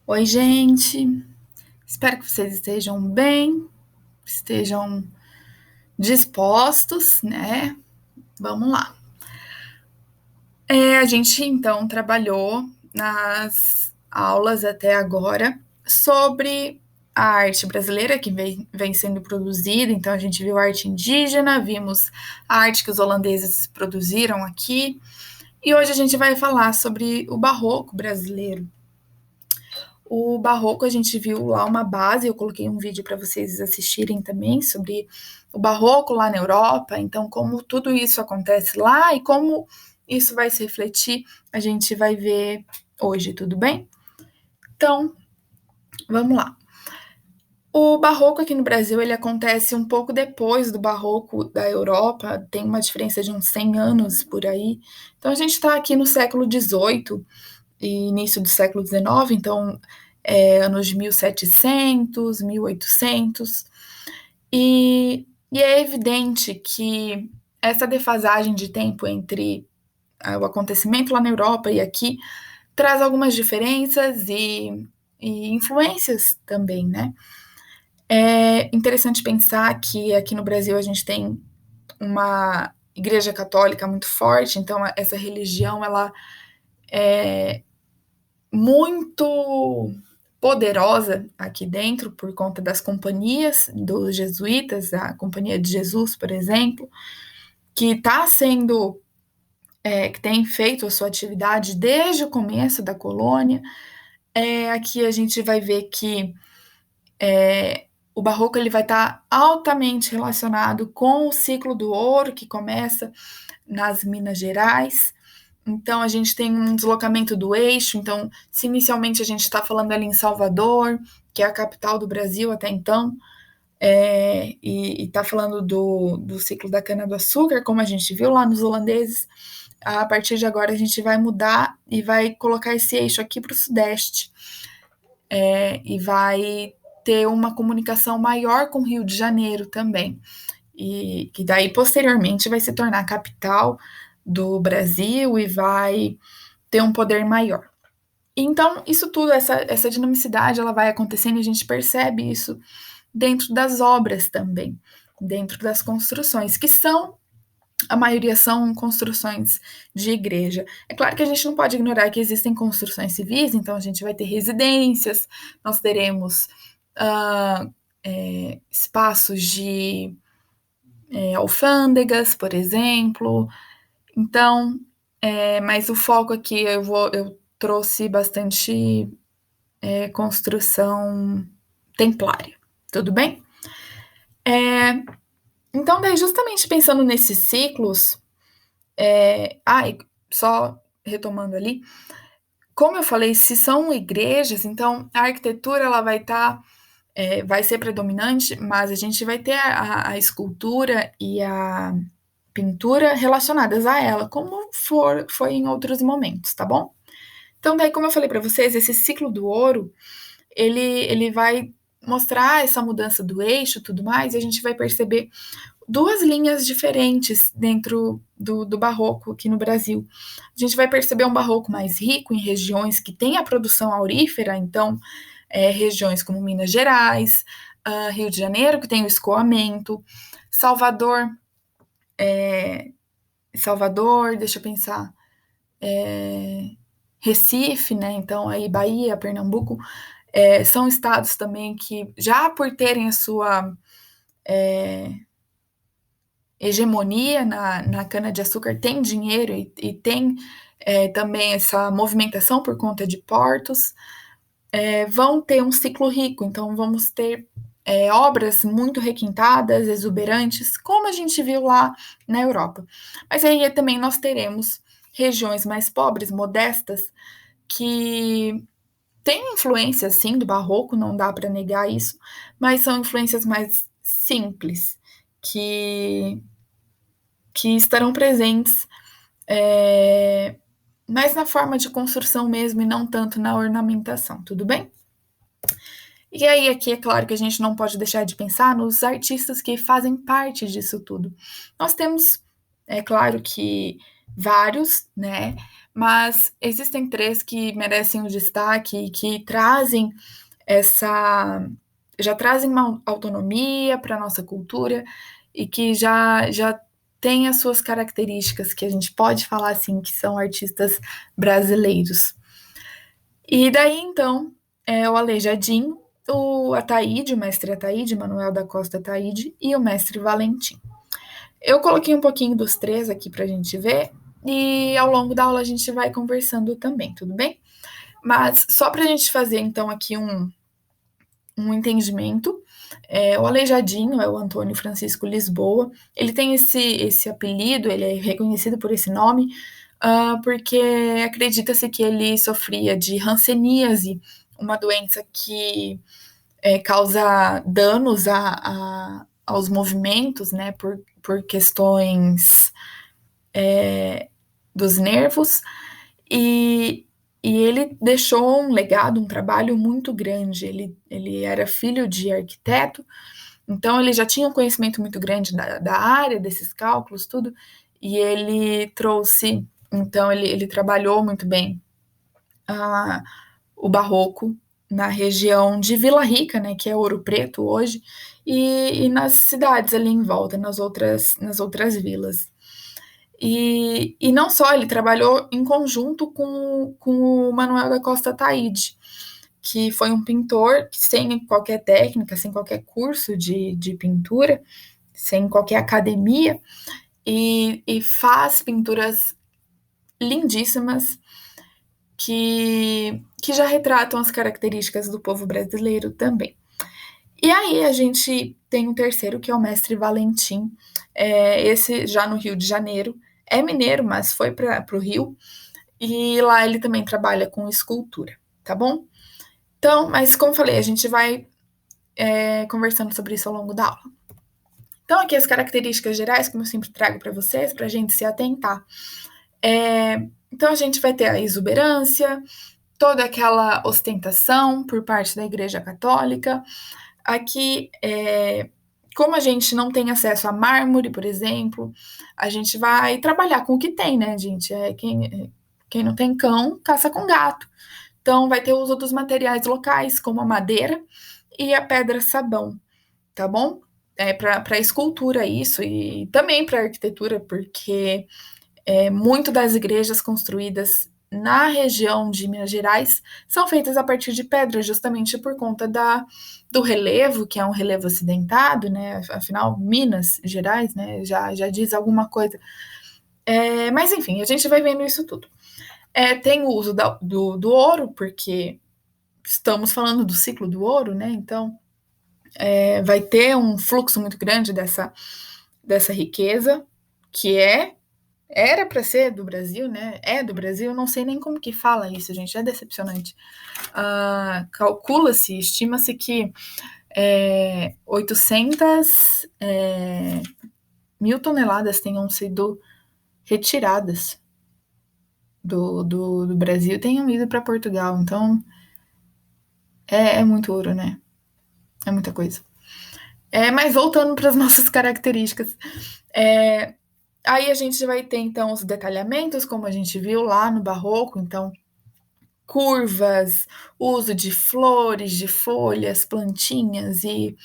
Oi, gente. Espero que vocês estejam bem, estejam dispostos, né? Vamos lá. A gente então trabalhou nas aulas até agora sobre a arte brasileira que vem sendo produzida. Então, a gente viu a arte indígena, vimos a arte que os holandeses produziram aqui. E hoje a gente vai falar sobre o barroco brasileiro. O barroco, a gente viu lá uma base, eu coloquei um vídeo para vocês assistirem também sobre o barroco lá na Europa, então como tudo isso acontece lá e como isso vai se refletir, a gente vai ver hoje, tudo bem? Então, vamos lá. O barroco aqui no Brasil, ele acontece um pouco depois do barroco da Europa, tem uma diferença de uns 100 anos por aí. Então, a gente está aqui no século XVIII, e início do século XIX, então anos de 1700, 1800, e é evidente que essa defasagem de tempo entre o acontecimento lá na Europa e aqui traz algumas diferenças e influências também, né? É interessante pensar que aqui no Brasil a gente tem uma igreja católica muito forte, então essa religião ela é muito poderosa aqui dentro por conta das companhias dos jesuítas, a Companhia de Jesus, por exemplo, que está sendo, que tem feito a sua atividade desde o começo da colônia. Aqui a gente vai ver que o barroco ele vai estar altamente relacionado com o ciclo do ouro que começa nas Minas Gerais. Então, a gente tem um deslocamento do eixo. Então, se inicialmente a gente está falando ali em Salvador, que é a capital do Brasil até então, e está falando do ciclo da cana-do-açúcar, como a gente viu lá nos holandeses, a partir de agora a gente vai mudar e vai colocar esse eixo aqui para o Sudeste, e vai ter uma comunicação maior com o Rio de Janeiro também, e que daí posteriormente vai se tornar a capital do Brasil e vai ter um poder maior. Então, isso tudo, essa dinamicidade, ela vai acontecendo e a gente percebe isso dentro das obras também, dentro das construções, que são, a maioria são construções de igreja. É claro que a gente não pode ignorar que existem construções civis, então a gente vai ter residências, nós teremos ah, espaços de alfândegas, por exemplo. Então, mas o foco aqui eu trouxe bastante construção templária, tudo bem? Então, daí, justamente pensando nesses ciclos, e só retomando ali, como eu falei, se são igrejas, então a arquitetura ela vai estar, vai ser predominante, mas a gente vai ter a escultura e a pintura relacionadas a ela, como foi em outros momentos, tá bom? Então, daí, como eu falei para vocês, esse ciclo do ouro, ele vai mostrar essa mudança do eixo e tudo mais, e a gente vai perceber duas linhas diferentes dentro do barroco aqui no Brasil. A gente vai perceber um barroco mais rico em regiões que têm a produção aurífera, então, regiões como Minas Gerais, Rio de Janeiro, que tem o escoamento, Salvador, Salvador, deixa eu pensar, Recife, né? Então, aí Bahia, Pernambuco, são estados também que, já por terem a sua hegemonia na cana-de-açúcar, tem dinheiro e tem também essa movimentação por conta de portos, vão ter um ciclo rico, então vamos ter obras muito requintadas, exuberantes, como a gente viu lá na Europa. Mas aí também nós teremos regiões mais pobres, modestas, que têm influência, sim, do barroco, não dá para negar isso, mas são influências mais simples, que que estarão presentes, mais na forma de construção mesmo e não tanto na ornamentação, tudo bem? E aí, aqui é claro que a gente não pode deixar de pensar nos artistas que fazem parte disso tudo. Nós temos, é claro que vários, né? mas existem 3 que merecem o destaque, que trazem já trazem uma autonomia para a nossa cultura e que já têm as suas características, que a gente pode falar assim, que são artistas brasileiros. E daí, então, o Aleijadinho, o Ataíde, o mestre Ataíde, Manuel da Costa Ataíde, e o mestre Valentim. Eu coloquei um pouquinho dos 3 aqui para a gente ver, e ao longo da aula a gente vai conversando também, tudo bem? Mas só para a gente fazer, então, aqui um entendimento, o Aleijadinho é o Antônio Francisco Lisboa. Ele tem esse apelido, ele é reconhecido por esse nome, porque acredita-se que ele sofria de hanseníase, uma doença que causa danos aos movimentos, né, por questões dos nervos, e, e ele deixou um legado, um trabalho muito grande. Ele era filho de arquiteto, então ele já tinha um conhecimento muito grande da área, desses cálculos, tudo, e ele trouxe, então ele trabalhou muito bem ah, o barroco na região de Vila Rica, né, que é Ouro Preto hoje, e nas cidades ali em volta, nas outras vilas. E não só, ele trabalhou em conjunto com o Manuel da Costa Taide, que foi um pintor que, sem qualquer técnica, sem qualquer curso de pintura, sem qualquer academia, e faz pinturas lindíssimas que já retratam as características do povo brasileiro também. E aí a gente tem um terceiro, que é o mestre Valentim, esse já no Rio de Janeiro, é mineiro, mas foi para o Rio, e lá ele também trabalha com escultura, tá bom? Então, mas como falei, a gente vai conversando sobre isso ao longo da aula. Então, aqui as características gerais, como eu sempre trago para vocês, para a gente se atentar. Então, a gente vai ter a exuberância, toda aquela ostentação por parte da Igreja Católica. Aqui, como a gente não tem acesso a mármore, por exemplo, a gente vai trabalhar com o que tem, né, gente? Quem não tem cão, caça com gato. Então, vai ter o uso dos materiais locais, como a madeira e a pedra-sabão, tá bom? Para escultura isso, e também para arquitetura, porque muito das igrejas construídas na região de Minas Gerais são feitas a partir de pedra, justamente por conta do relevo, que é um relevo acidentado, né? Afinal, Minas Gerais, né? Já diz alguma coisa. Mas enfim, a gente vai vendo isso tudo. Tem o uso do ouro, porque estamos falando do ciclo do ouro, né? Então, vai ter um fluxo muito grande dessa riqueza, que era para ser do Brasil, né? É do Brasil, não sei nem como que fala isso, gente, é decepcionante. Calcula-se, estima-se que 800 mil toneladas tenham sido retiradas do Brasil e tenham ido para Portugal. Então, é muito ouro, né? É muita coisa. Mas voltando para as nossas características, aí a gente vai ter, então, os detalhamentos, como a gente viu lá no Barroco, então, curvas, uso de flores, de folhas, plantinhas e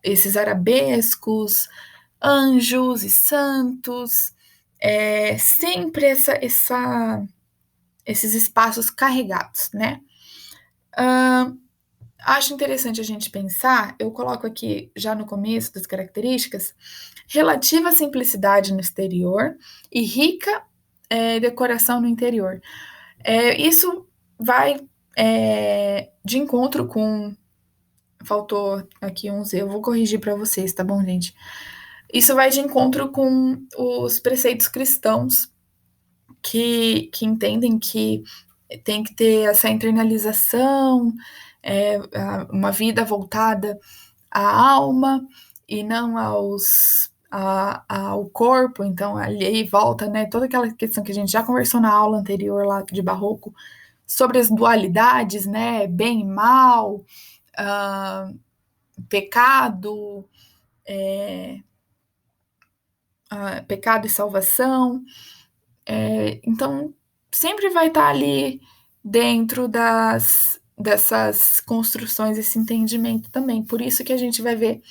esses arabescos, anjos e santos, sempre esses espaços carregados, né? Acho interessante a gente pensar, eu coloco aqui já no começo das características, relativa simplicidade no exterior e rica decoração no interior. Isso vai de encontro com. Faltou aqui uns, eu vou corrigir para vocês, tá bom, gente? Isso vai de encontro com os preceitos cristãos que entendem que tem que ter essa internalização, uma vida voltada à alma e não ao corpo. Então, ali volta, né, toda aquela questão que a gente já conversou na aula anterior lá de Barroco, sobre as dualidades, né, bem e mal, pecado, pecado e salvação. Então, sempre vai estar ali dentro dessas construções, esse entendimento também. Por isso que a gente vai ver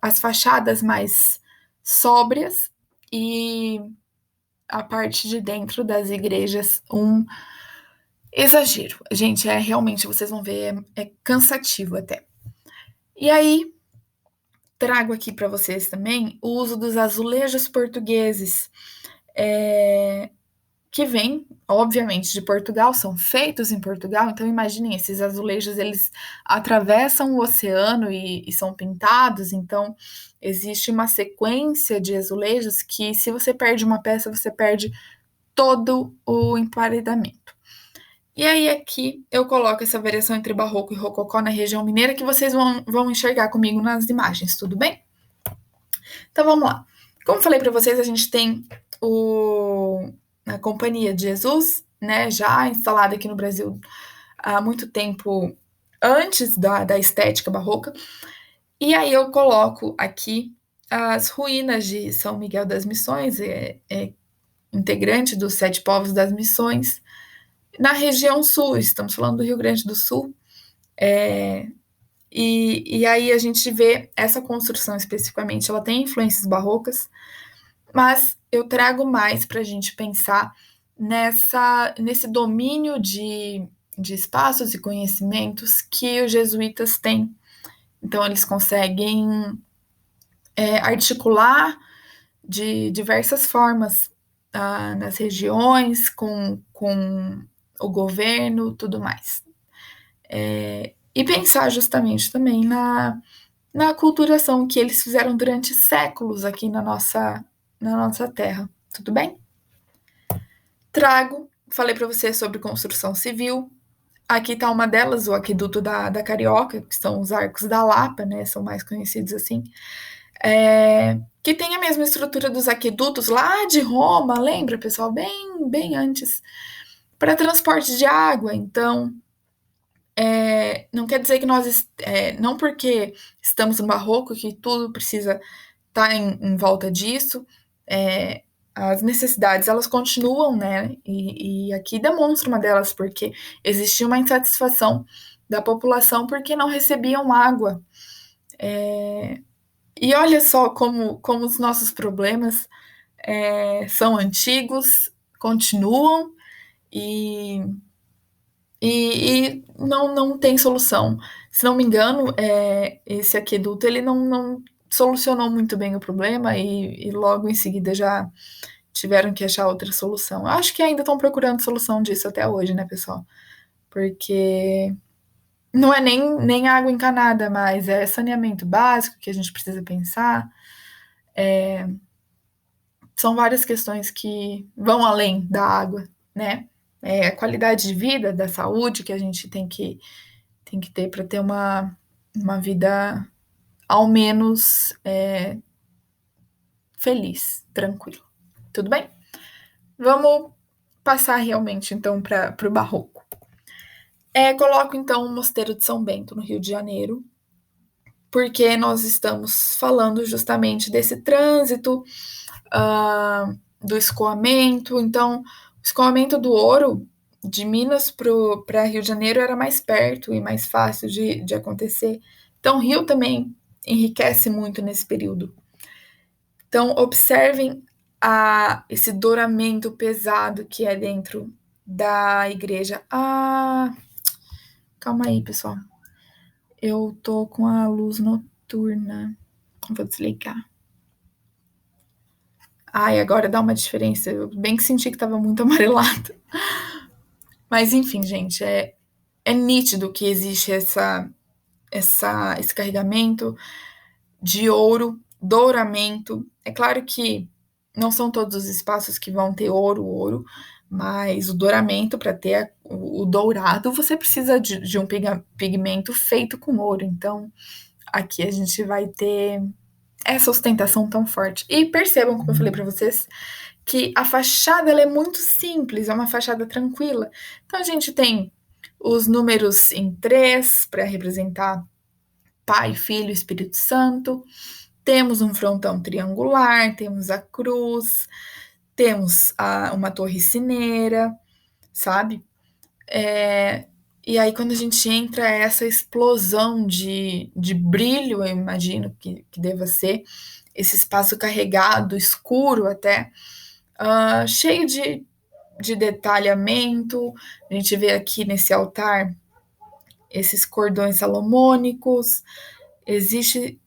as fachadas mais sóbrias e a parte de dentro das igrejas um exagero. Gente, realmente, vocês vão ver, é cansativo até. E aí, trago aqui para vocês também o uso dos azulejos portugueses, que vêm, obviamente, de Portugal, são feitos em Portugal, então imaginem, esses azulejos, eles atravessam o oceano e são pintados, então existe uma sequência de azulejos que, se você perde uma peça, você perde todo o emparedamento. E aí aqui eu coloco essa variação entre barroco e rococó na região mineira que vocês vão enxergar comigo nas imagens, tudo bem? Então vamos lá. Como falei para vocês, a gente tem a Companhia de Jesus, né, já instalada aqui no Brasil há muito tempo antes da estética barroca. E aí eu coloco aqui as ruínas de São Miguel das Missões, integrante dos 7 povos das Missões, na região sul, estamos falando do Rio Grande do Sul. E aí a gente vê essa construção especificamente, ela tem influências barrocas, mas eu trago mais para a gente pensar nesse domínio de espaços e conhecimentos que os jesuítas têm. Então, eles conseguem articular de diversas formas nas regiões, com o governo, tudo mais. E pensar justamente também na aculturação que eles fizeram durante séculos aqui na nossa terra. Tudo bem? Falei para você sobre construção civil. Aqui está uma delas, o aqueduto da Carioca, que são os arcos da Lapa, né? São mais conhecidos assim. Que tem a mesma estrutura dos aquedutos lá de Roma, lembra, pessoal? Bem antes. Para transporte de água. Então, não quer dizer que nós, não porque estamos no barroco, que tudo precisa estar em volta disso. As necessidades, elas continuam, né? E aqui demonstra uma delas, porque existia uma insatisfação da população porque não recebiam água. E olha só como os nossos problemas são antigos, continuam e não tem solução. Se não me engano, esse aqueduto ele não solucionou muito bem o problema e logo em seguida já tiveram que achar outra solução. Eu acho que ainda estão procurando solução disso até hoje, né, pessoal? Porque não é nem água encanada, mas é saneamento básico que a gente precisa pensar. São várias questões que vão além da água, né? A qualidade de vida, da saúde que a gente tem que ter para ter uma vida ao menos feliz, tranquila. Tudo bem? Vamos passar realmente então para o barroco. Coloco então o Mosteiro de São Bento no Rio de Janeiro, porque nós estamos falando justamente desse trânsito do escoamento. Então, o escoamento do ouro de Minas para Rio de Janeiro era mais perto e mais fácil de acontecer. Então, Rio também enriquece muito nesse período. Então, observem esse douramento pesado que é dentro da igreja. Calma aí, pessoal. Eu tô com a luz noturna. Vou desligar. Agora dá uma diferença. Eu bem que senti que tava muito amarelado. Mas enfim, gente, é nítido que existe esse carregamento de ouro, douramento. É claro que não são todos os espaços que vão ter ouro, mas o douramento, para ter o dourado, você precisa de um pigmento feito com ouro. Então, aqui a gente vai ter essa ostentação tão forte. E percebam, como eu falei para vocês, que a fachada ela é muito simples, é uma fachada tranquila. Então, a gente tem os números em 3 para representar Pai, Filho e Espírito Santo. Temos um frontão triangular, temos a cruz, temos uma torre sineira, sabe? E aí, quando a gente entra, é essa explosão de brilho, eu imagino que deva ser, esse espaço carregado, escuro até, cheio de detalhamento. A gente vê aqui nesse altar esses cordões salomônicos. Existe.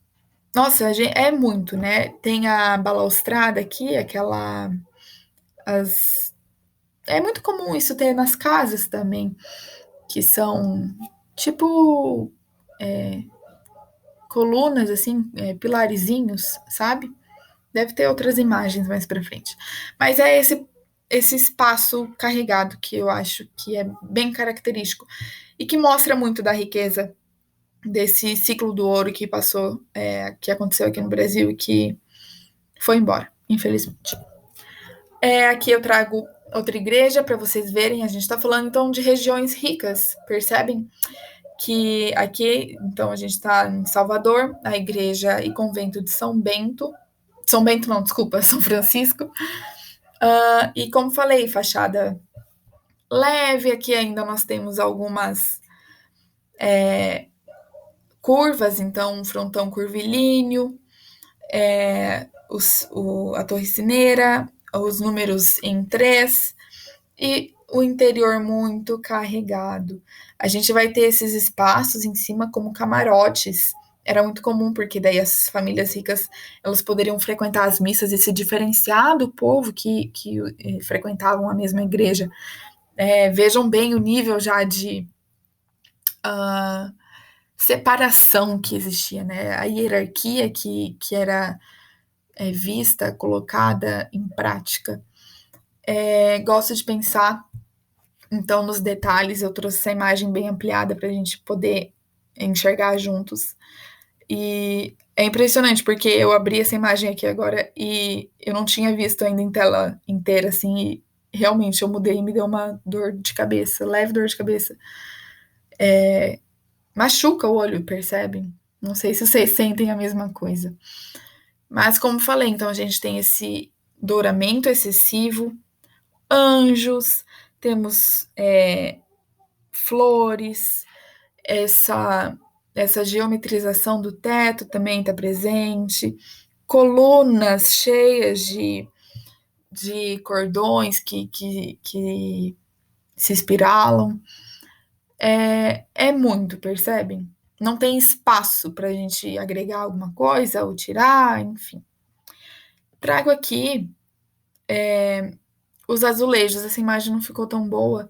Nossa, é muito, né? Tem a balaustrada aqui, aquela. As, é muito comum isso ter nas casas também, que são tipo colunas, assim, pilarizinhos, sabe? Deve ter outras imagens mais pra frente. Mas é esse espaço carregado que eu acho que é bem característico e que mostra muito da riqueza desse ciclo do ouro que passou, que aconteceu aqui no Brasil e que foi embora, infelizmente. Aqui eu trago outra igreja para vocês verem. A gente está falando então de regiões ricas, percebem? Que aqui, então, a gente está em Salvador, a igreja e convento de São Bento. São Bento, não, desculpa, São Francisco. E como falei, fachada leve. Aqui ainda nós temos algumas curvas, então, um frontão curvilíneo, a torre cineira, os números em 3 e o interior muito carregado. A gente vai ter esses espaços em cima como camarotes. Era muito comum, porque daí as famílias ricas elas poderiam frequentar as missas e se diferenciar do povo que frequentavam a mesma igreja. Vejam bem o nível já de separação que existia, né? A hierarquia que era vista, colocada em prática. Gosto de pensar, então, nos detalhes. Eu trouxe essa imagem bem ampliada para a gente poder enxergar juntos. E é impressionante, porque eu abri essa imagem aqui agora e eu não tinha visto ainda em tela inteira, assim, e realmente eu mudei e me deu uma dor de cabeça, leve dor de cabeça. Machuca o olho, percebem? Não sei se vocês sentem a mesma coisa. Mas, como falei, então a gente tem esse douramento excessivo, anjos, temos flores, essa geometrização do teto também está presente, colunas cheias de cordões que se espiralam. É muito, percebem? Não tem espaço para a gente agregar alguma coisa ou tirar, enfim. Trago aqui os azulejos. Essa imagem não ficou tão boa,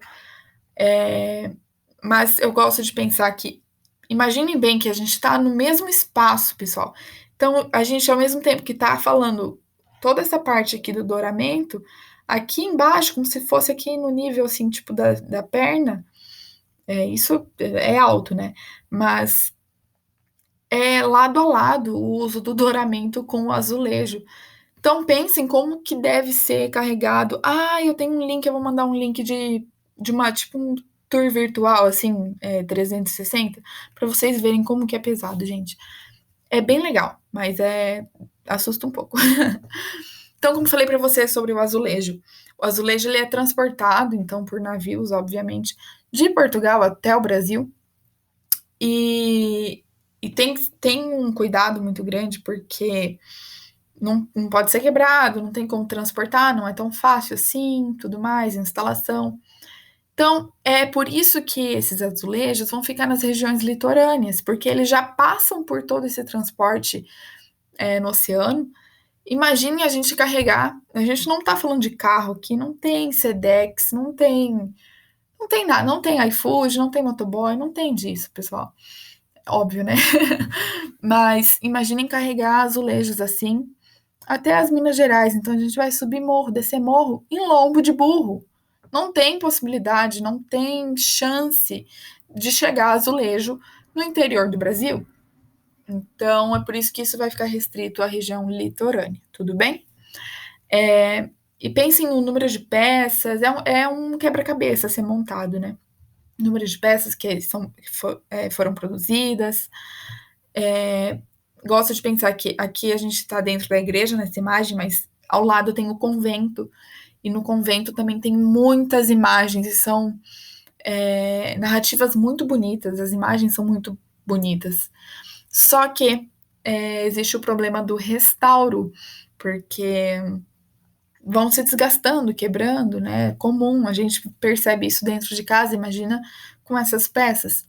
mas eu gosto de pensar que, imaginem bem que a gente está no mesmo espaço, pessoal. Então, a gente, ao mesmo tempo que está falando toda essa parte aqui do douramento, aqui embaixo, como se fosse aqui no nível, assim, tipo, da perna, isso é alto, né? Mas é lado a lado o uso do douramento com o azulejo. Então, pensem como que deve ser carregado. Eu tenho um link, eu vou mandar um link de uma, tipo, um tour virtual, assim, 360, para vocês verem como que é pesado, gente. É bem legal, mas assusta um pouco. Então, como falei para vocês sobre o azulejo ele é transportado, então, por navios, obviamente, de Portugal até o Brasil, e, e tem um cuidado muito grande, porque não pode ser quebrado, não tem como transportar, não é tão fácil assim, tudo mais, instalação. Então, é por isso que esses azulejos vão ficar nas regiões litorâneas, porque eles já passam por todo esse transporte no oceano. Imagine a gente carregar, a gente não está falando de carro aqui, não tem Sedex, não tem nada, não tem iFood, não tem motoboy, não tem disso, pessoal. Óbvio, né? Mas imaginem carregar azulejos assim até as Minas Gerais. Então a gente vai subir morro, descer morro em lombo de burro. Não tem possibilidade, não tem chance de chegar a azulejo no interior do Brasil. Então é por isso que isso vai ficar restrito à região litorânea, tudo bem? E pensem no número de peças, é um quebra-cabeça a ser montado, né? Número de peças foram produzidas. Gosto de pensar que aqui a gente está dentro da igreja nessa imagem, mas ao lado tem o convento. E no convento também tem muitas imagens e são narrativas muito bonitas, as imagens são muito bonitas. Só que existe o problema do restauro, porque vão se desgastando, quebrando, né? É comum, a gente percebe isso dentro de casa, imagina com essas peças.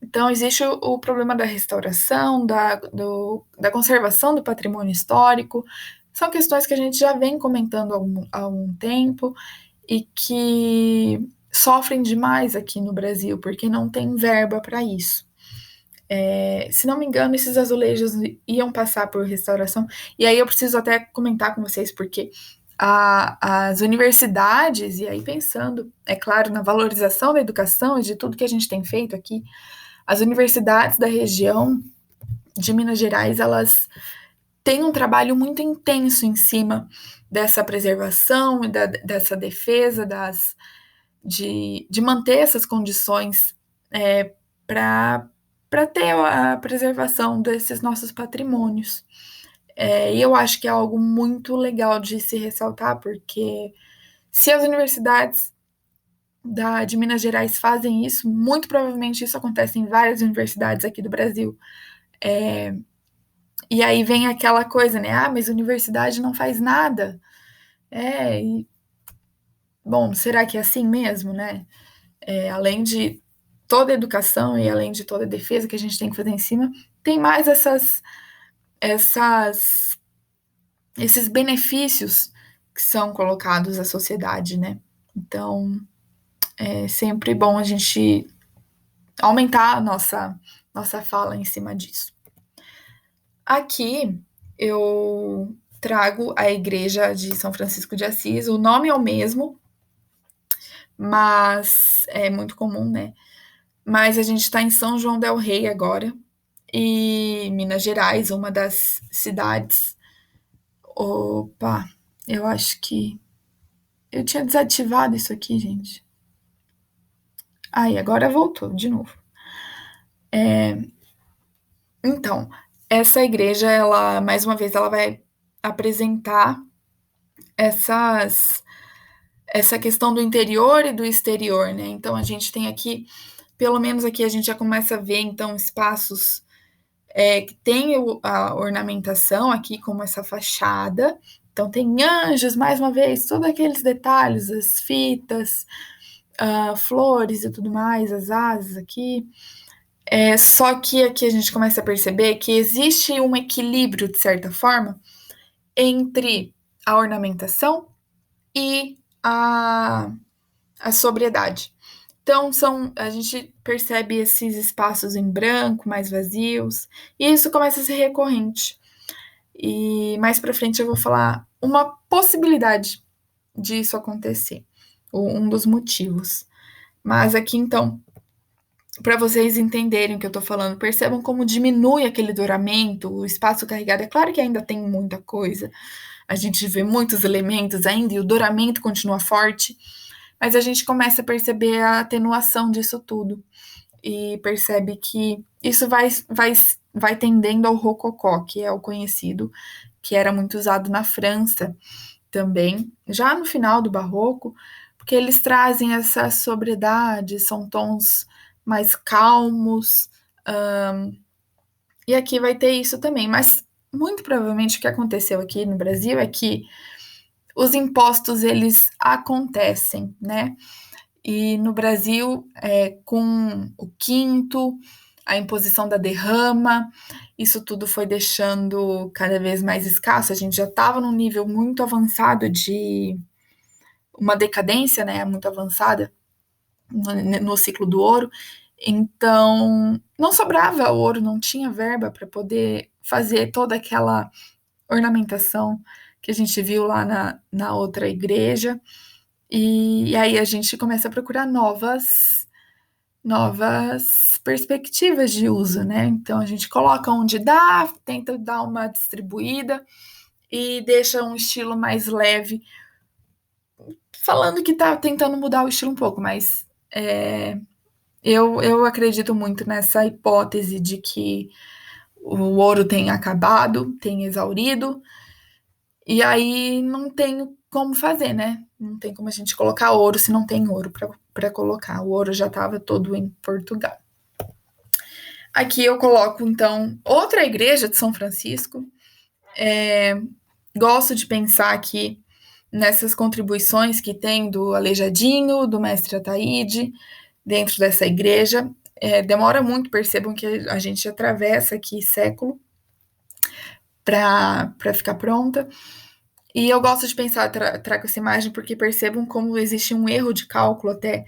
Então, existe o problema da restauração, da conservação do patrimônio histórico. São questões que a gente já vem comentando há algum tempo e que sofrem demais aqui no Brasil, porque não tem verba para isso. Se não me engano, esses azulejos iam passar por restauração. E aí eu preciso até comentar com vocês, porque as universidades, e aí pensando, é claro, na valorização da educação e de tudo que a gente tem feito aqui, as universidades da região de Minas Gerais, elas têm um trabalho muito intenso em cima dessa preservação e dessa defesa de manter essas condições para ter a preservação desses nossos patrimônios. E eu acho que é algo muito legal de se ressaltar, porque se as universidades de Minas Gerais fazem isso, muito provavelmente isso acontece em várias universidades aqui do Brasil. E aí vem aquela coisa, né? Ah, mas a universidade não faz nada. Bom, será que é assim mesmo, né? Além de toda a educação e além de toda a defesa que a gente tem que fazer em cima, tem mais esses benefícios que são colocados à sociedade, né? Então, é sempre bom a gente aumentar a nossa fala em cima disso. Aqui eu trago a igreja de São Francisco de Assis, o nome é o mesmo, mas é muito comum, né? Mas a gente está em São João del Rei agora, e Minas Gerais, uma das cidades. Opa, eu acho que eu tinha desativado isso aqui, gente. Aí, agora voltou de novo. Então, essa igreja, ela, mais uma vez, ela vai apresentar essa questão do interior e do exterior, né? Então, a gente tem aqui, pelo menos aqui, a gente já começa a ver, então, espaços que tem a ornamentação aqui, como essa fachada. Então, tem anjos, mais uma vez, todos aqueles detalhes, as fitas, flores e tudo mais, as asas aqui. Só que aqui a gente começa a perceber que existe um equilíbrio, de certa forma, entre a ornamentação e a sobriedade. Então, a gente percebe esses espaços em branco, mais vazios, e isso começa a ser recorrente. E mais para frente eu vou falar uma possibilidade disso acontecer, um dos motivos. Mas aqui, então, para vocês entenderem o que eu estou falando, percebam como diminui aquele douramento, o espaço carregado. É claro que ainda tem muita coisa, a gente vê muitos elementos ainda e o douramento continua forte, mas a gente começa a perceber a atenuação disso tudo e percebe que isso vai tendendo ao rococó, que é o conhecido, que era muito usado na França também, já no final do Barroco, porque eles trazem essa sobriedade, são tons mais calmos, e aqui vai ter isso também, mas muito provavelmente o que aconteceu aqui no Brasil é que os impostos eles acontecem, né? E no Brasil, com o quinto, a imposição da derrama, isso tudo foi deixando cada vez mais escasso. A gente já estava num nível muito avançado de uma decadência, né, muito avançada no ciclo do ouro. Então, não sobrava ouro, não tinha verba para poder fazer toda aquela ornamentação que a gente viu lá na outra igreja. E aí a gente começa a procurar novas perspectivas de uso, né? Então a gente coloca onde dá, tenta dar uma distribuída e deixa um estilo mais leve, falando que tá tentando mudar o estilo um pouco, mas eu acredito muito nessa hipótese de que o ouro tem acabado, tem exaurido, E aí não tem como fazer, né? Não tem como a gente colocar ouro se não tem ouro para colocar. O ouro já estava todo em Portugal. Aqui eu coloco, então, outra igreja de São Francisco. Gosto de pensar aqui nessas contribuições que tem do Aleijadinho, do Mestre Ataíde, dentro dessa igreja. Demora muito, percebam que a gente atravessa aqui século para ficar pronta. E eu gosto de pensar, trago essa imagem porque percebam como existe um erro de cálculo até,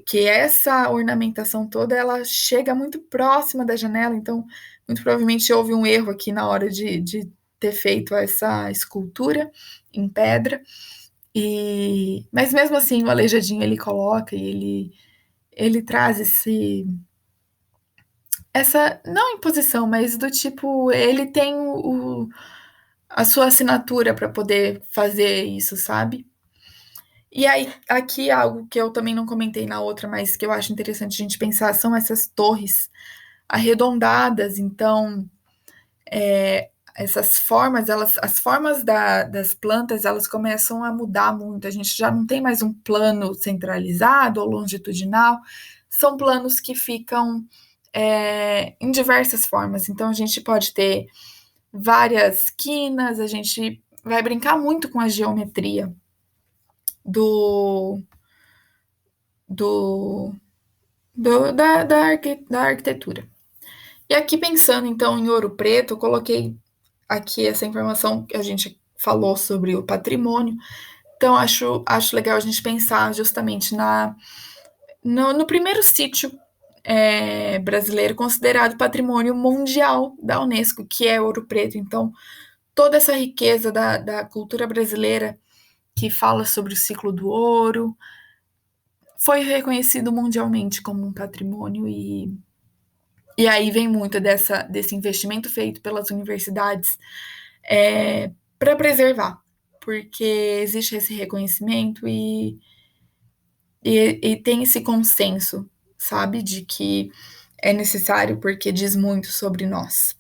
que essa ornamentação toda, ela chega muito próxima da janela, então, muito provavelmente houve um erro aqui na hora de ter feito essa escultura em pedra, mas mesmo assim, o Aleijadinho, ele coloca e ele traz essa, não imposição, mas do tipo, ele tem a sua assinatura para poder fazer isso, sabe? E aí, aqui algo que eu também não comentei na outra, mas que eu acho interessante a gente pensar, são essas torres arredondadas. Então, essas formas, as formas das plantas, elas começam a mudar muito. A gente já não tem mais um plano centralizado ou longitudinal, são planos que ficam em diversas formas. Então, a gente pode ter várias quinas, a gente vai brincar muito com a geometria do, do, da arquitetura. E aqui, pensando então em Ouro Preto, eu coloquei aqui essa informação que a gente falou sobre o patrimônio. Então, acho legal a gente pensar justamente no primeiro sítio brasileiro considerado patrimônio mundial da Unesco, que é Ouro Preto. Então, toda essa riqueza da cultura brasileira que fala sobre o ciclo do ouro foi reconhecido mundialmente como um patrimônio, e aí vem muito desse investimento feito pelas universidades para preservar, porque existe esse reconhecimento e tem esse consenso, sabe, de que é necessário porque diz muito sobre nós.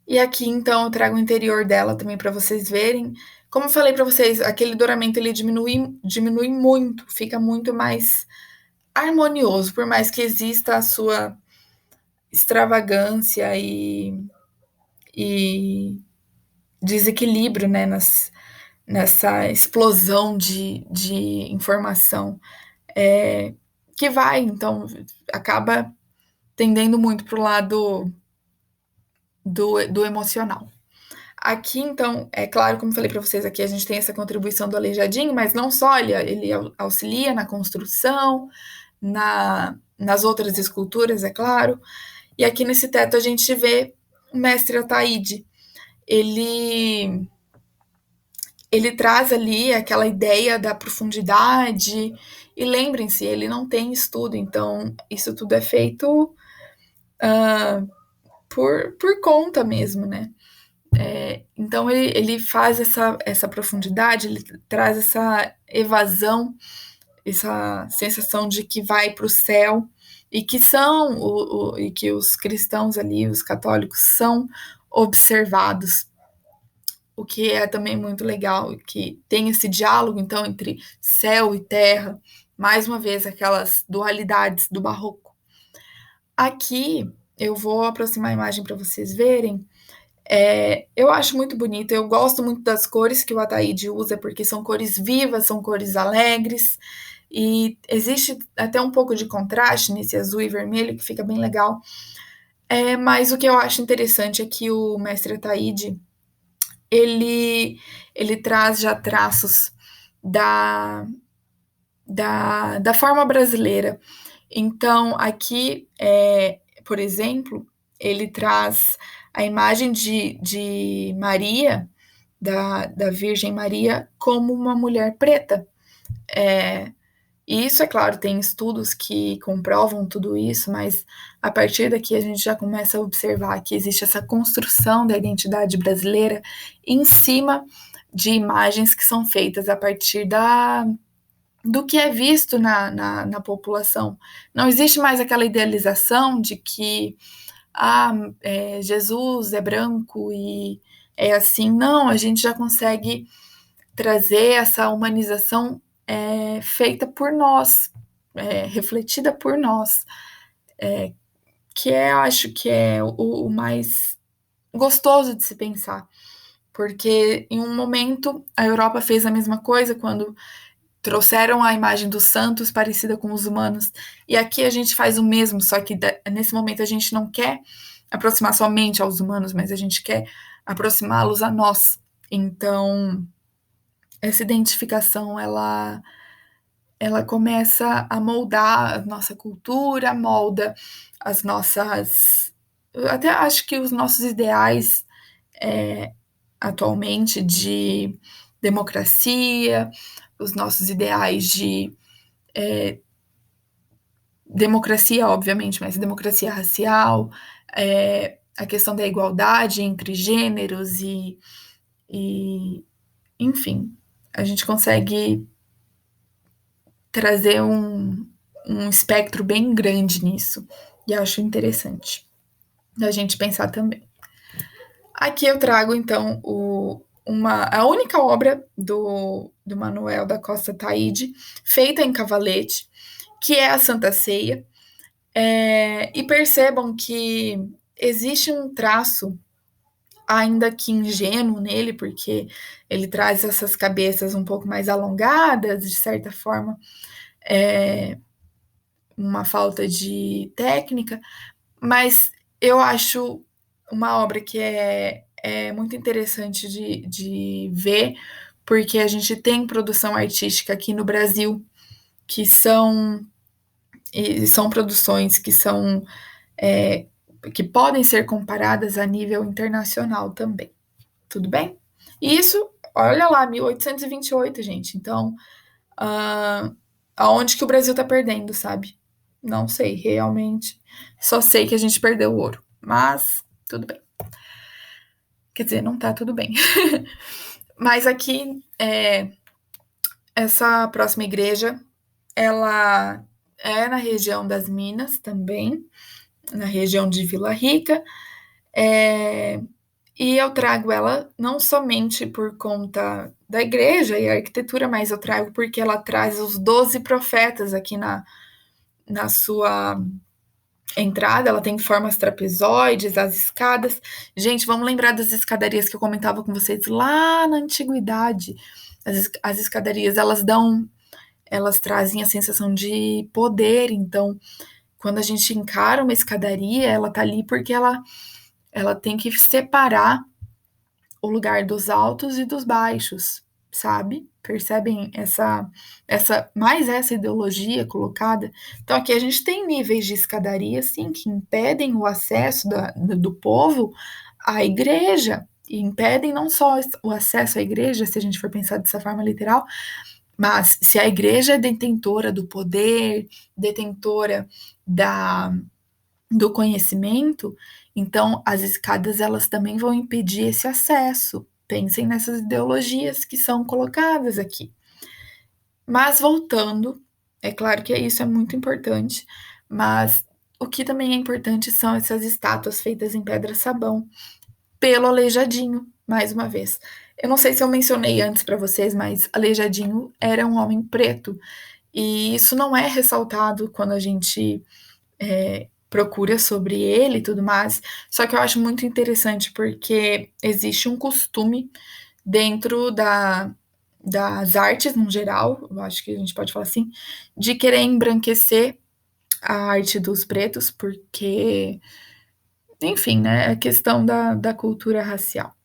E aqui, então, eu trago o interior dela também para vocês verem. Como eu falei para vocês, aquele douramento ele diminui muito, fica muito mais harmonioso, por mais que exista a sua extravagância e desequilíbrio, né, nessa explosão de informação, que vai, então, acaba tendendo muito para o lado do emocional. Aqui, então, é claro, como falei para vocês, aqui a gente tem essa contribuição do Aleijadinho, mas não só, ele auxilia na construção, nas outras esculturas, é claro. E aqui nesse teto a gente vê o mestre Ataíde. Ele, ele traz ali aquela ideia da profundidade, e lembrem-se, ele não tem estudo, então isso tudo é feito por conta mesmo, né? Então ele faz essa profundidade, ele traz essa evasão, essa sensação de que vai para o céu e que e que os cristãos ali, os católicos, são observados, o que é também muito legal, que tem esse diálogo então entre céu e terra, mais uma vez aquelas dualidades do barroco. Aqui eu vou aproximar a imagem para vocês verem. Eu acho muito bonito, eu gosto muito das cores que o Ataíde usa, porque são cores vivas, são cores alegres, e existe até um pouco de contraste nesse azul e vermelho, que fica bem legal. Mas o que eu acho interessante é que o mestre Ataíde, ele traz já traços da, da forma brasileira. Então, aqui, por exemplo, ele traz a imagem de Maria, da Virgem Maria, como uma mulher preta. E isso, é claro, tem estudos que comprovam tudo isso, mas a partir daqui a gente já começa a observar que existe essa construção da identidade brasileira em cima de imagens que são feitas a partir do que é visto na população. Não existe mais aquela idealização de que Jesus é branco e é assim, não, a gente já consegue trazer essa humanização feita por nós, refletida por nós, que eu acho que é o mais gostoso de se pensar, porque em um momento a Europa fez a mesma coisa quando trouxeram a imagem dos santos parecida com os humanos, e aqui a gente faz o mesmo, só que nesse momento a gente não quer aproximar somente aos humanos, mas a gente quer aproximá-los a nós. Então, essa identificação, ela começa a moldar a nossa cultura, molda as nossas. Eu até acho que os nossos ideais atualmente de democracia, os nossos ideais de democracia, obviamente, mas democracia racial, a questão da igualdade entre gêneros e enfim, a gente consegue trazer um espectro bem grande nisso. E acho interessante da gente pensar também. Aqui eu trago, então, a única obra do Manuel da Costa Taide, feita em cavalete, que é a Santa Ceia. E percebam que existe um traço, ainda que ingênuo nele, porque ele traz essas cabeças um pouco mais alongadas, de certa forma, uma falta de técnica, mas eu acho uma obra que é muito interessante de ver, porque a gente tem produção artística aqui no Brasil que são produções que são que podem ser comparadas a nível internacional também. Tudo bem? E isso, olha lá, 1828, gente. Então, aonde que o Brasil tá perdendo, sabe? Não sei, realmente. Só sei que a gente perdeu o ouro. Mas, tudo bem. Quer dizer, não tá tudo bem. Mas aqui, essa próxima igreja, ela é na região das Minas também, na região de Vila Rica. E eu trago ela não somente por conta da igreja e a arquitetura, mas eu trago porque ela traz os 12 profetas aqui na sua entrada. Ela tem formas trapezoides, as escadas. Gente, vamos lembrar das escadarias que eu comentava com vocês lá na antiguidade. As escadarias, elas trazem a sensação de poder. Então, quando a gente encara uma escadaria, ela tá ali porque ela tem que separar o lugar dos altos e dos baixos, sabe? Percebem essa ideologia colocada? Então, aqui a gente tem níveis de escadaria, sim, que impedem o acesso do povo à igreja, e impedem não só o acesso à igreja, se a gente for pensar dessa forma literal, mas se a igreja é detentora do poder, detentora do conhecimento, então as escadas elas também vão impedir esse acesso. Pensem nessas ideologias que são colocadas aqui. Mas voltando, é claro que isso é muito importante, mas o que também é importante são essas estátuas feitas em pedra-sabão, pelo Aleijadinho, mais uma vez. Eu não sei se eu mencionei antes para vocês, mas Aleijadinho era um homem preto, e isso não é ressaltado quando a gente procura sobre ele e tudo mais. Só que eu acho muito interessante porque existe um costume dentro das artes no geral, eu acho que a gente pode falar assim, de querer embranquecer a arte dos pretos, porque, enfim, né, é questão da cultura racial.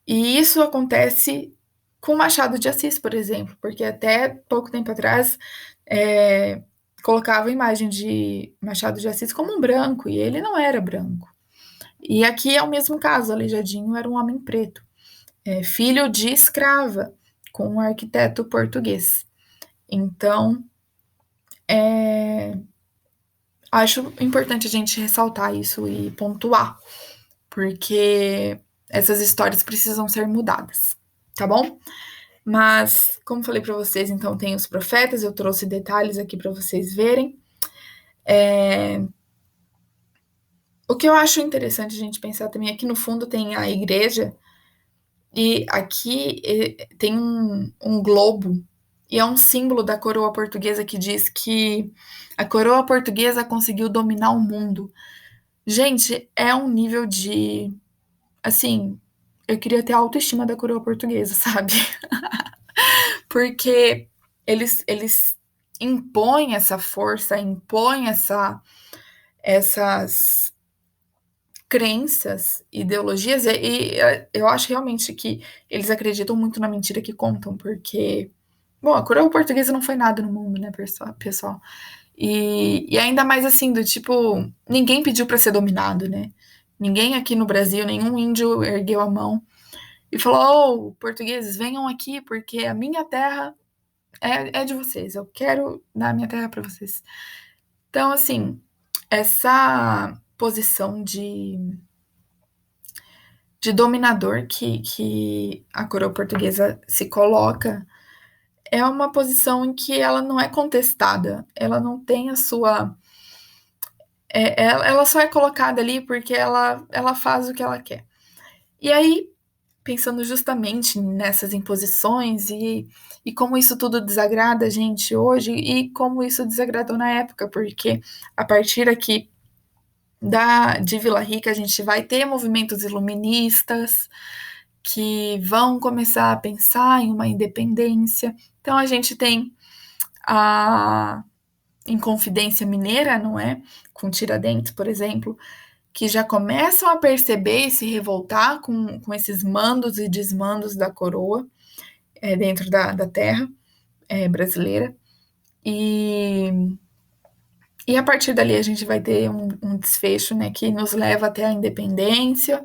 E isso acontece com Machado de Assis, por exemplo, porque até pouco tempo atrás colocava a imagem de Machado de Assis como um branco, e ele não era branco. E aqui é o mesmo caso, Aleijadinho era um homem preto, filho de escrava, com um arquiteto português. Então, acho importante a gente ressaltar isso e pontuar, porque essas histórias precisam ser mudadas, tá bom? Mas, como falei para vocês, então tem os profetas, eu trouxe detalhes aqui para vocês verem. O O que eu acho interessante a gente pensar também é que no fundo tem a igreja e aqui tem um globo e é um símbolo da coroa portuguesa que diz que a coroa portuguesa conseguiu dominar o mundo. Gente, é um nível de, assim, eu queria ter a autoestima da coroa portuguesa, sabe? Porque eles impõem essa força, impõem essas crenças, ideologias, eu acho realmente que eles acreditam muito na mentira que contam, porque, bom, a coroa portuguesa não foi nada no mundo, né, pessoal? E ainda mais assim, do tipo, ninguém pediu para ser dominado, né? Ninguém aqui no Brasil, nenhum índio ergueu a mão e falou: "Oh, portugueses, venham aqui, porque a minha terra é de vocês, eu quero dar a minha terra para vocês." Então, assim, essa posição de dominador que a coroa portuguesa se coloca é uma posição em que ela não é contestada, ela não tem a sua. Ela só é colocada ali porque ela faz o que ela quer. E aí, pensando justamente nessas imposições e como isso tudo desagrada a gente hoje e como isso desagradou na época, porque a partir aqui de Vila Rica a gente vai ter movimentos iluministas que vão começar a pensar em uma independência. Então a gente tem a Inconfidência Mineira, não é? Com Tiradentes, por exemplo, que já começam a perceber e se revoltar com esses mandos e desmandos da coroa dentro da terra brasileira. E a partir dali a gente vai ter um desfecho, né, que nos leva até a independência,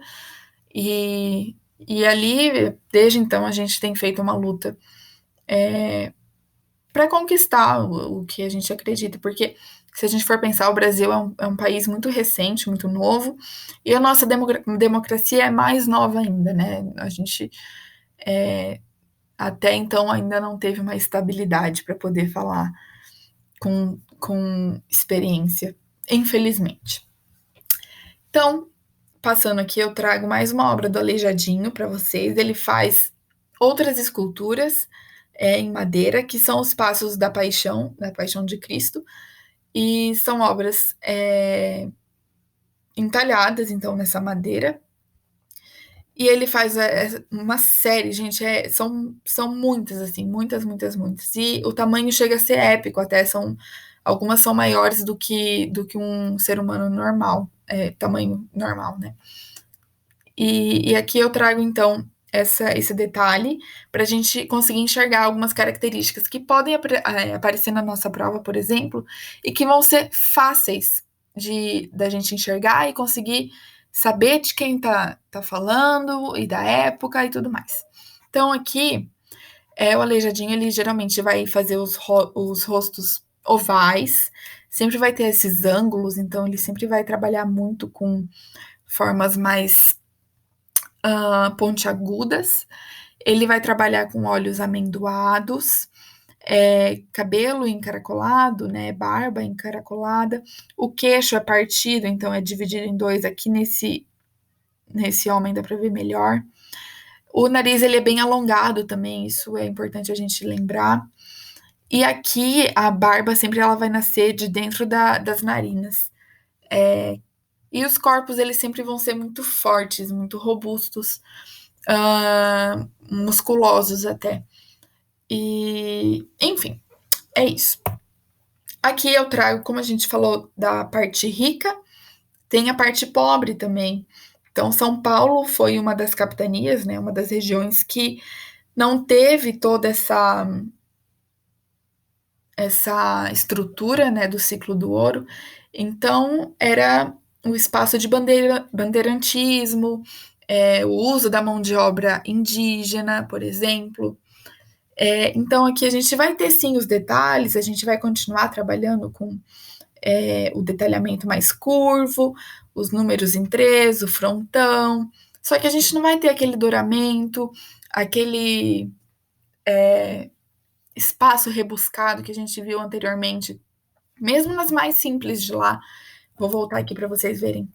e ali, desde então, a gente tem feito uma luta para conquistar o que a gente acredita, porque se a gente for pensar, o Brasil é um país muito recente, muito novo, e a nossa democracia é mais nova ainda, né? A gente até então ainda não teve uma estabilidade para poder falar com experiência, infelizmente. Então, passando aqui, eu trago mais uma obra do Aleijadinho para vocês. Ele faz outras esculturas em madeira, que são os Passos da Paixão de Cristo, e são obras entalhadas, então, nessa madeira. E ele faz uma série, gente, são muitas, assim, muitas, muitas, muitas. E o tamanho chega a ser épico, até algumas são maiores do que um ser humano normal, tamanho normal, né? E aqui eu trago, então, esse detalhe para a gente conseguir enxergar algumas características que podem aparecer na nossa prova, por exemplo, e que vão ser fáceis da gente enxergar e conseguir saber de quem tá falando e da época e tudo mais. Então, aqui, o Aleijadinho, ele geralmente vai fazer os rostos ovais, sempre vai ter esses ângulos, então ele sempre vai trabalhar muito com formas mais pontiagudas. Ele vai trabalhar com olhos amendoados, cabelo encaracolado, né, barba encaracolada. O queixo é partido, então é dividido em dois. Aqui nesse homem dá para ver melhor. O nariz ele é bem alongado também, isso é importante a gente lembrar. E aqui a barba sempre ela vai nascer de dentro das narinas. E os corpos eles sempre vão ser muito fortes, muito robustos, musculosos até. E, enfim, é isso. Aqui eu trago, como a gente falou, da parte rica, tem a parte pobre também. Então, São Paulo foi uma das capitanias, né, uma das regiões que não teve toda essa estrutura, né, do ciclo do ouro. Então, era o espaço de bandeirantismo, o uso da mão de obra indígena, por exemplo. Então, aqui a gente vai ter sim os detalhes, a gente vai continuar trabalhando com o detalhamento mais curvo, os números em três, o frontão, só que a gente não vai ter aquele douramento, aquele espaço rebuscado que a gente viu anteriormente, mesmo nas mais simples de lá. Vou voltar aqui para vocês verem.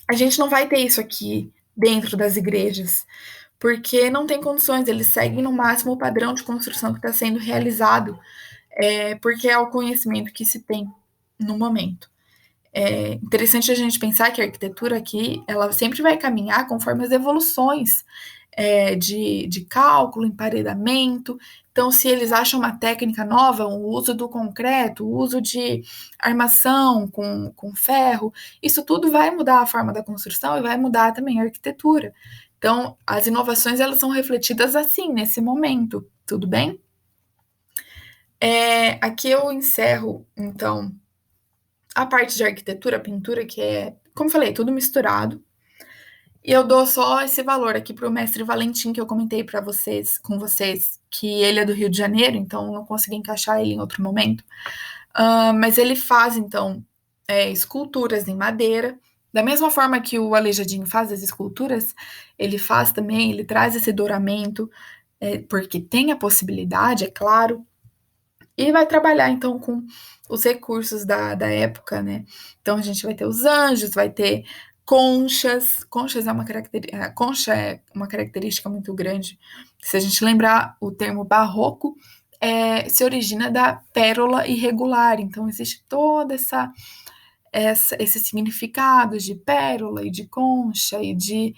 A gente não vai ter isso aqui dentro das igrejas, porque não tem condições, eles seguem no máximo o padrão de construção que está sendo realizado, porque é o conhecimento que se tem no momento. É interessante a gente pensar que a arquitetura aqui, ela sempre vai caminhar conforme as evoluções de cálculo, emparedamento. Então, se eles acham uma técnica nova, o uso do concreto, o uso de armação com ferro, isso tudo vai mudar a forma da construção e vai mudar também a arquitetura. Então, as inovações, elas são refletidas assim, nesse momento, tudo bem? Aqui eu encerro, então, a parte de arquitetura, pintura, que é, como eu falei, tudo misturado. E eu dou só esse valor aqui para o mestre Valentim, que eu comentei para vocês, com vocês, que ele é do Rio de Janeiro, então não consegui encaixar ele em outro momento. Mas ele faz, então, esculturas em madeira. Da mesma forma que o Aleijadinho faz as esculturas, ele faz também, ele traz esse douramento, porque tem a possibilidade, é claro, e vai trabalhar, então, com os recursos da época, né? Então, a gente vai ter os anjos, vai ter conchas. Concha é uma característica muito grande. Se a gente lembrar, o termo barroco se origina da pérola irregular. Então, existe toda esses significados de pérola e de concha e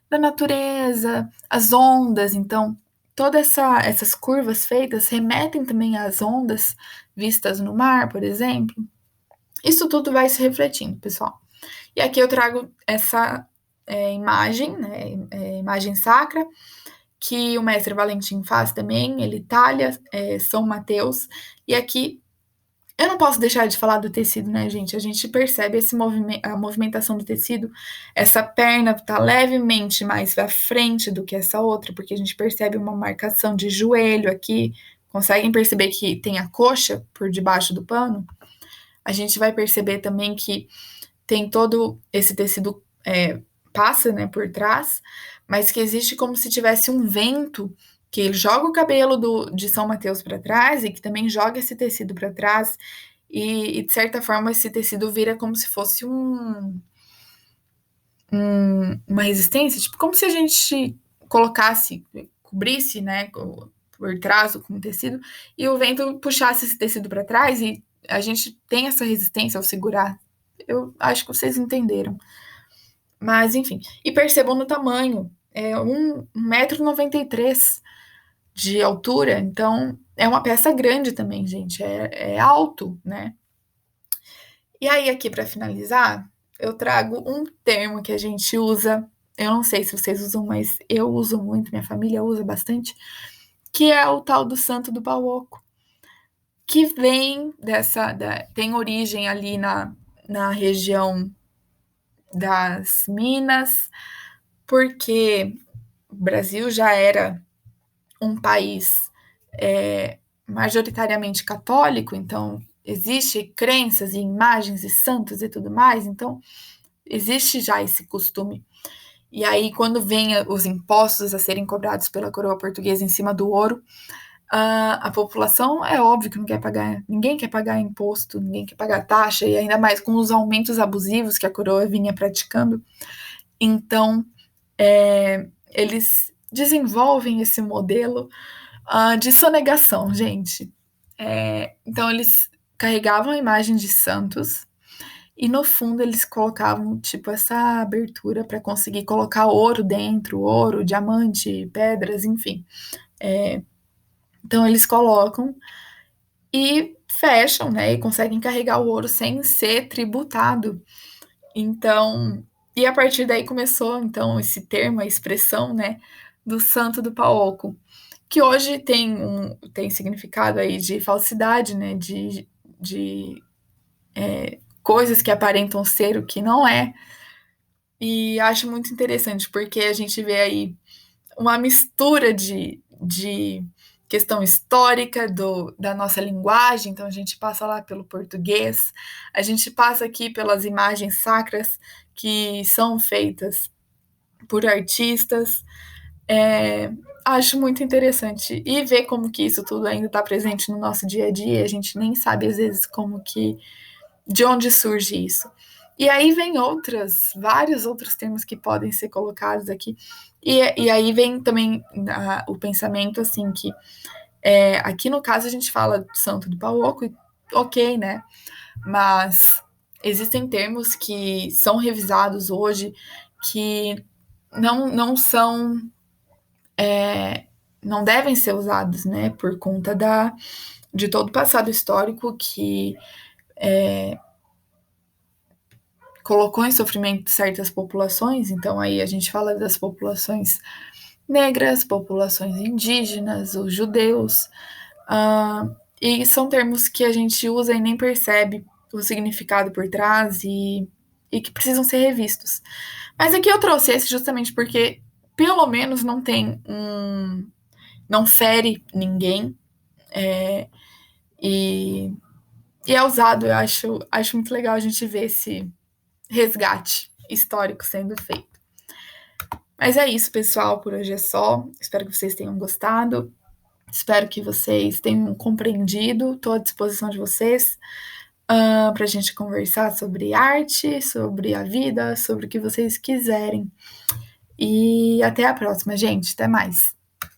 da natureza, as ondas. Então, todas essas curvas feitas remetem também às ondas vistas no mar, por exemplo. Isso tudo vai se refletindo, pessoal. E aqui eu trago essa imagem, né, imagem sacra, que o mestre Valentim faz também, ele talha São Mateus, e aqui eu não posso deixar de falar do tecido, né, gente? A gente percebe a movimentação do tecido, essa perna está levemente mais à frente do que essa outra, porque a gente percebe uma marcação de joelho aqui. Conseguem perceber que tem a coxa por debaixo do pano? A gente vai perceber também que tem todo esse tecido passa, né, por trás, mas que existe como se tivesse um vento que ele joga o cabelo de São Mateus para trás e que também joga esse tecido para trás e, de certa forma, esse tecido vira como se fosse uma resistência, tipo, como se a gente colocasse, cobrisse, né, por trás com o tecido, e o vento puxasse esse tecido para trás e a gente tem essa resistência ao segurar. Eu acho que vocês entenderam. Mas, enfim. E percebam no tamanho. É 1,93 m de altura. Então, é uma peça grande também, gente. É alto, né? E aí, aqui, para finalizar, eu trago um termo que a gente usa. Eu não sei se vocês usam, mas eu uso muito, minha família usa bastante, que é o tal do Santo do Pauoco, que vem tem origem ali na região das Minas, porque o Brasil já era um país majoritariamente católico, então existe crenças e imagens e santos e tudo mais, então existe já esse costume. E aí, quando vem os impostos a serem cobrados pela coroa portuguesa em cima do ouro, a população é óbvio que não quer pagar, ninguém quer pagar imposto, ninguém quer pagar taxa, e ainda mais com os aumentos abusivos que a coroa vinha praticando. Então, eles desenvolvem esse modelo de sonegação, gente. Então, eles carregavam a imagem de santos e no fundo eles colocavam tipo essa abertura para conseguir colocar ouro dentro, ouro, diamante, pedras, enfim. Então eles colocam e fecham, né? E conseguem carregar o ouro sem ser tributado. Então, e a partir daí começou então esse termo, a expressão, né, do Santo do Paoco, que hoje tem significado aí de falsidade, né, de coisas que aparentam ser o que não é. E acho muito interessante, porque a gente vê aí uma mistura de questão histórica da nossa linguagem, então a gente passa lá pelo português, a gente passa aqui pelas imagens sacras que são feitas por artistas. Acho muito interessante e ver como que isso tudo ainda está presente no nosso dia a dia, a gente nem sabe às vezes como que de onde surge isso. E aí vem vários outros termos que podem ser colocados aqui. E aí vem também o pensamento, assim, que aqui no caso a gente fala do Santo do Pau Oco, ok, né? Mas existem termos que são revisados hoje que não são, não devem ser usados, né? Por conta de todo o passado histórico que colocou em sofrimento certas populações. Então aí a gente fala das populações negras, populações indígenas, os judeus, e são termos que a gente usa e nem percebe o significado por trás e que precisam ser revistos. Mas aqui eu trouxe esse justamente porque pelo menos não tem não fere ninguém, e, e é usado. Eu acho muito legal a gente ver esse resgate histórico sendo feito. Mas é isso, pessoal, por hoje é só. Espero que vocês tenham gostado. Espero que vocês tenham compreendido. Estou à disposição de vocês para a gente conversar sobre arte, sobre a vida, sobre o que vocês quiserem. E até a próxima, gente. Até mais.